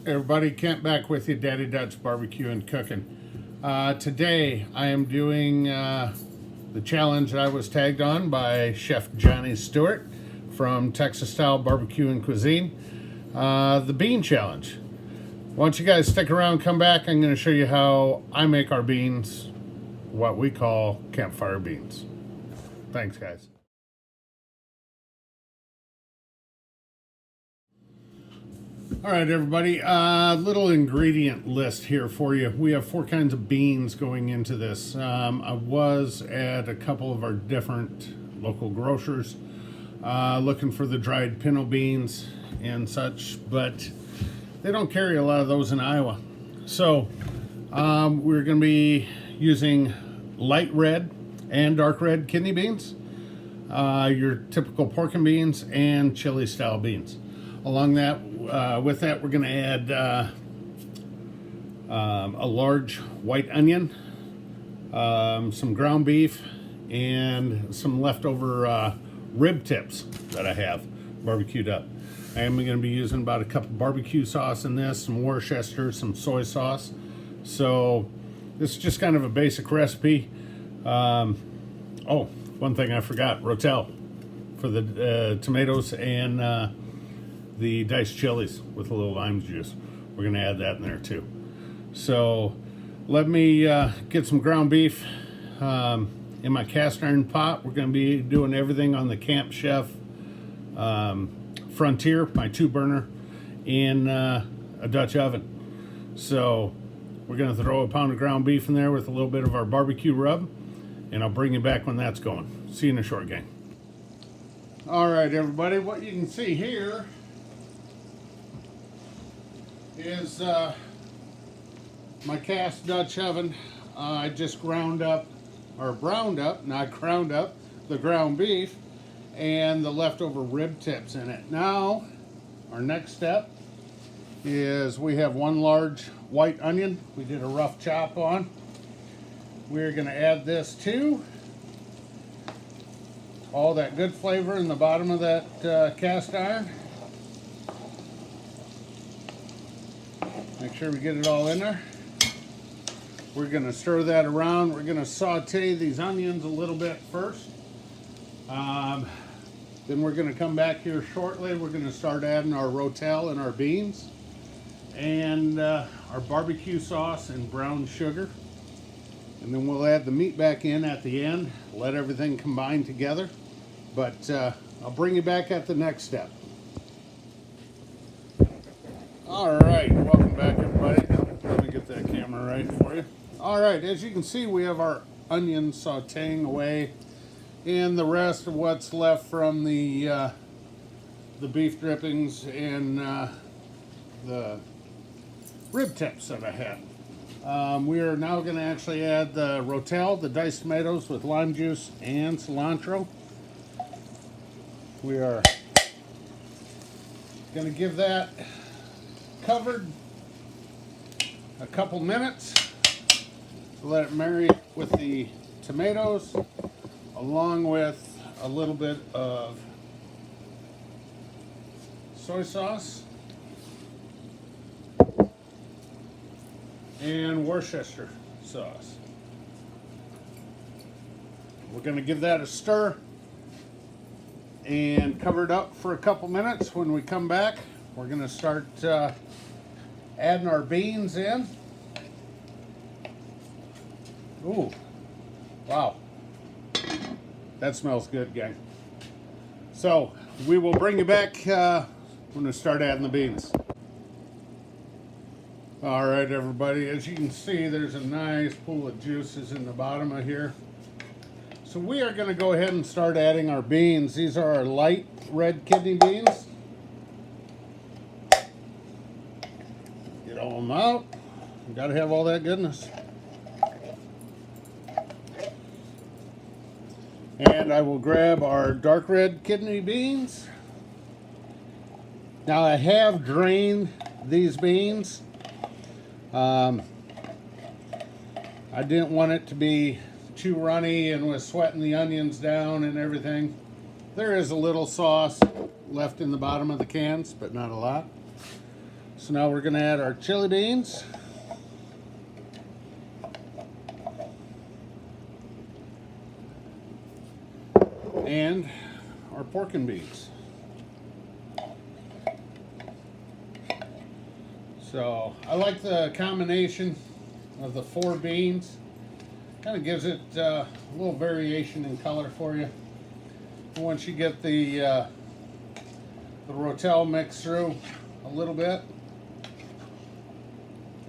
Everybody, Kent back with you, Daddy Dutch Barbecue and Cooking. Today I am doing the challenge that I was tagged on by Chef Johnny Stewart from Texas Style Barbecue and Cuisine, the bean challenge. Once you guys stick around, come back, I'm going to show you how I make our beans, what we call campfire beans. Thanks, guys. All right, everybody, little ingredient list here for you. We have 4 kinds of beans going into this. I was at a couple of our different local grocers looking for the dried pinto beans and such, but they don't carry a lot of those in Iowa. So we're going to be using light red and dark red kidney beans, your typical pork and beans, and chili style beans. Along that, with that, we're going to add a large white onion, some ground beef, and some leftover rib tips that I have barbecued up. I am going to be using about a cup of barbecue sauce in this, some Worcester, some soy sauce. So this is just kind of a basic recipe. Oh, one thing I forgot, rotel for the tomatoes and the diced chilies with a little lime juice. We're going to add that in there too. So let me get some ground beef in my cast iron pot. We're going to be doing everything on the Camp Chef Frontier, my 2-burner, in a Dutch oven. So we're going to throw a pound of ground beef in there with a little bit of our barbecue rub, and I'll bring you back when that's going. See you in a short, gang. All right, everybody, what you can see here is my cast Dutch oven. I just browned up, not ground up, the ground beef and the leftover rib tips in it. Now, our next step is we have 1 large white onion we did a rough chop on. We're going to add this to all that good flavor in the bottom of that cast iron. Make sure we get it all in there. We're going to stir that around. We're going to saute these onions a little bit first. Then we're going to come back here shortly. We're going to start adding our rotel and our beans and our barbecue sauce and brown sugar. And then we'll add the meat back in at the end, let everything combine together. But I'll bring you back at the next step. All right, welcome back, everybody. Let me get that camera right for you. All right, as you can see, we have our onions sauteing away, and the rest of what's left from the beef drippings and the rib tips that I had. We are now going to actually add the rotel, the diced tomatoes with lime juice and cilantro. We are going to give that covered a couple minutes to let it marinate with the tomatoes, along with a little bit of soy sauce and Worcester sauce. We're going to give that a stir and cover it up for a couple minutes. When we come back, we're going to start adding our beans in. Ooh, wow. That smells good, gang. So we will bring you back when we start adding the beans. All right, everybody, as you can see, there's a nice pool of juices in the bottom of here. So we are going to go ahead and start adding our beans. These are our light red kidney beans. Get all them out. You got to have all that goodness. And I will grab our dark red kidney beans. Now I have drained these beans. I didn't want it to be too runny and was sweating the onions down and everything. There is a little sauce left in the bottom of the cans, but not a lot. So now we're going to add our chili beans. And our pork and beans. So I like the combination of the 4 beans. Kind of gives it a little variation in color for you. And once you get the rotel mixed through a little bit,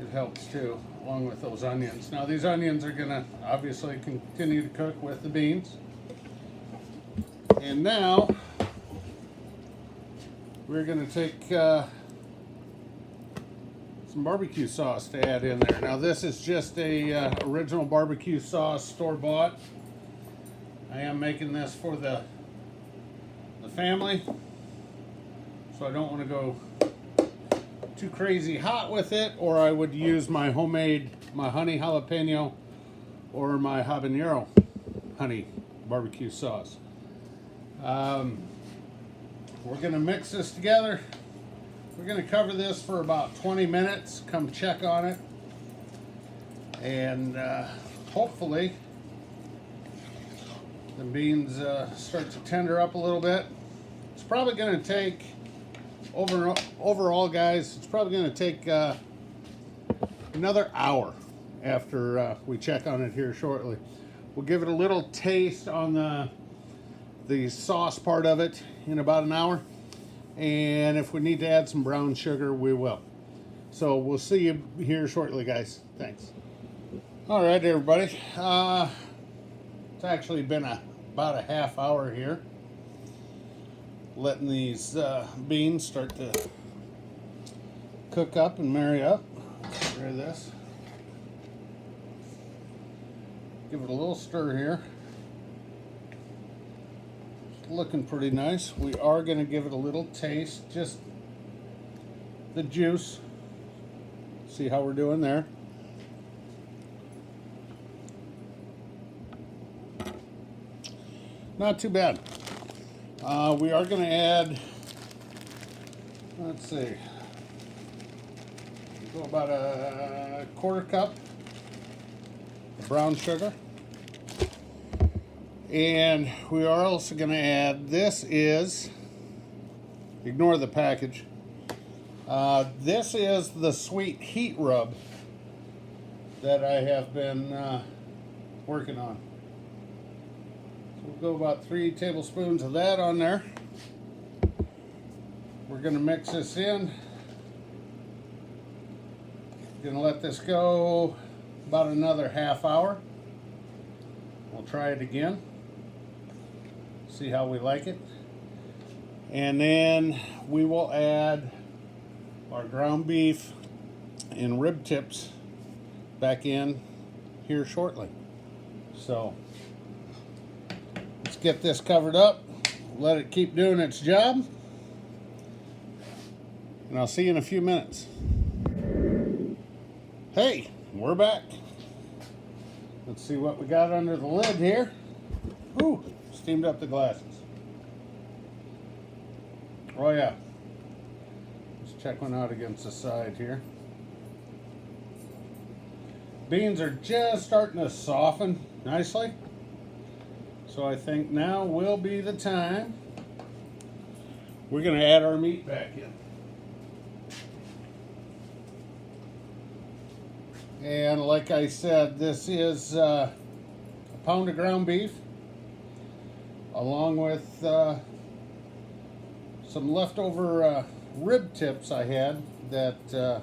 it helps too, along with those onions. Now these onions are gonna obviously continue to cook with the beans. And now we're gonna take some barbecue sauce to add in there. Now this is just a original barbecue sauce, store-bought. I am making this for the family, so I don't want to go too crazy hot with it, or I would use my homemade, my honey jalapeno or my habanero honey barbecue sauce. We're gonna mix this together. We're going to cover this for about 20 minutes, come check on it, and hopefully the beans start to tender up a little bit. It's probably going to take, overall guys, it's probably going to take another hour after we check on it here shortly. We'll give it a little taste on the sauce part of it in about an hour. And if we need to add some brown sugar, we will. So we'll see you here shortly, guys. Thanks. All right, everybody. It's actually been about a half hour here, letting these beans start to cook up and marry up. Get rid of this. Give it a little stir here. Looking pretty nice. We are going to give it a little taste, just the juice. See how we're doing there. Not too bad. We are going to add, let's see, go about a 1/4 cup of brown sugar. And we are also going to add, this is, ignore the package, this is the sweet heat rub that I have been working on. So we'll go about 3 tablespoons of that on there. We're going to mix this in. Going to let this go about another half hour. We'll try it again. See how we like it. And then we will add our ground beef and rib tips back in here shortly. So let's get this covered up, let it keep doing its job, and I'll see you in a few minutes. Hey, we're back. Let's see what we got under the lid here. Ooh, steamed up the glasses. Oh yeah. Let's check one out against the side here. Beans are just starting to soften nicely. So I think now will be the time we're going to add our meat back in. And like I said, this is a pound of ground beef, along with some leftover rib tips I had that,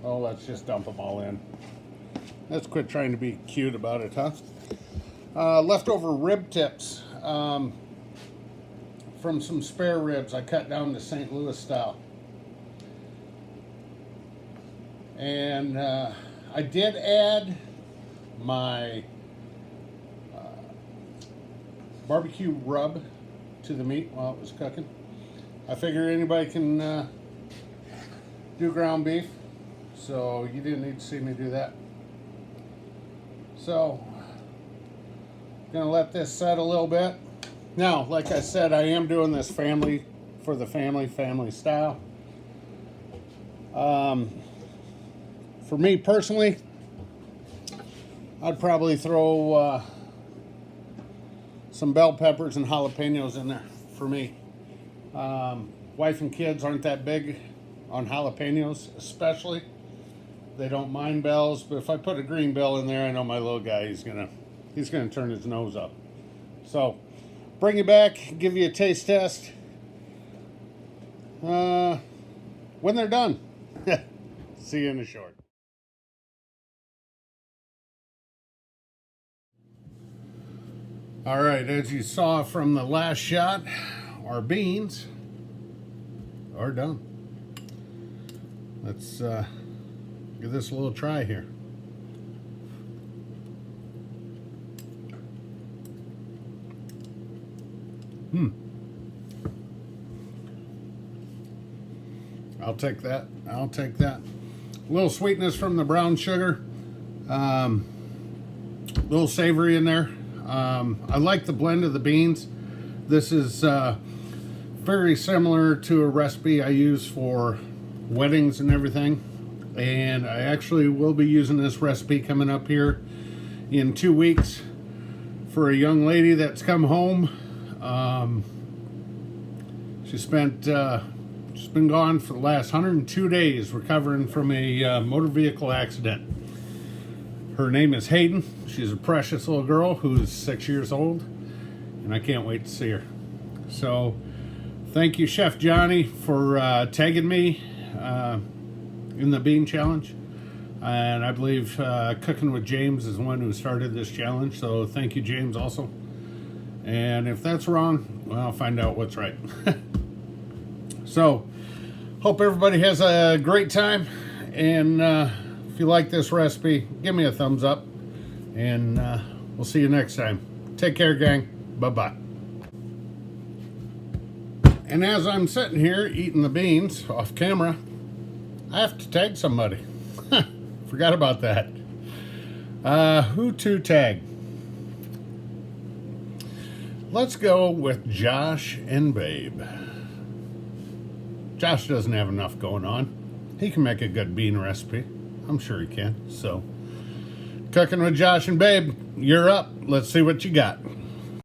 oh, let's just dump them all in. Let's quit trying to be cute about it, huh? Leftover rib tips from some spare ribs I cut down to St. Louis style. And I did add my barbecue rub to the meat while it was cooking. I figure anybody can do ground beef, so you didn't need to see me do that. So, gonna let this set a little bit. Now, like I said, I am doing this family for the family style. For me personally, I'd probably throw some bell peppers and jalapenos in there for me. Wife and kids aren't that big on jalapenos, especially. They don't mind bells, but if I put a green bell in there, I know my little guy, he's gonna turn his nose up. So, bring you back, give you a taste test when they're done. See you in the short. All right, as you saw from the last shot, our beans are done. Let's give this a little try here. I'll take that. I'll take that. A little sweetness from the brown sugar. A little savory in there. I like the blend of the beans. This is very similar to a recipe I use for weddings and everything. And I actually will be using this recipe coming up here in 2 weeks for a young lady that's come home. She's been gone for the last 102 days recovering from a motor vehicle accident. Her name is Hayden. She's a precious little girl who's 6 years old, and I can't wait to see her. So thank you, Chef Johnny, for tagging me in the bean challenge. And I believe Cooking with James is the one who started this challenge, so thank you, James, also. And if that's wrong, well, I'll find out what's right. So, hope everybody has a great time, and if you like this recipe, give me a thumbs up, and we'll see you next time. Take care, gang. Bye-bye. And as I'm sitting here eating the beans off camera, I have to tag somebody. Forgot about that. Who to tag? Let's go with Josh and Babe. Josh doesn't have enough going on. He can make a good bean recipe. I'm sure he can. So, Cooking with Josh and Babe, you're up. Let's see what you got.